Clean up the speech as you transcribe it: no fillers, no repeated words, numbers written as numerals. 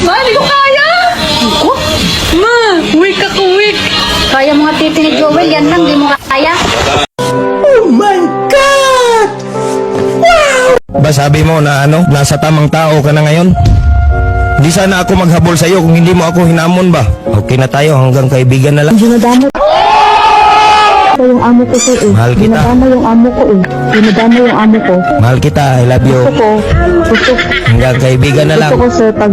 Ma, hindi ko kaya! Ma, weak ako, weak! Kaya mga titi ni Joel, yan lang, di mo kaya. Oh my God! Wow! Ba sabi mo na nasa tamang tao ka na ngayon? Di sana ako maghabol sa iyo kung hindi mo ako hinamon ba? Okay na tayo, hanggang kaibigan na lang. Dinadama yung amo ko sir eh. Mahal kita. Dinadama yung amo ko eh. Dinadama yung amo ko. Mahal kita, I love you. Gusto ko, Hanggang kaibigan na lang. gusto ko sir pag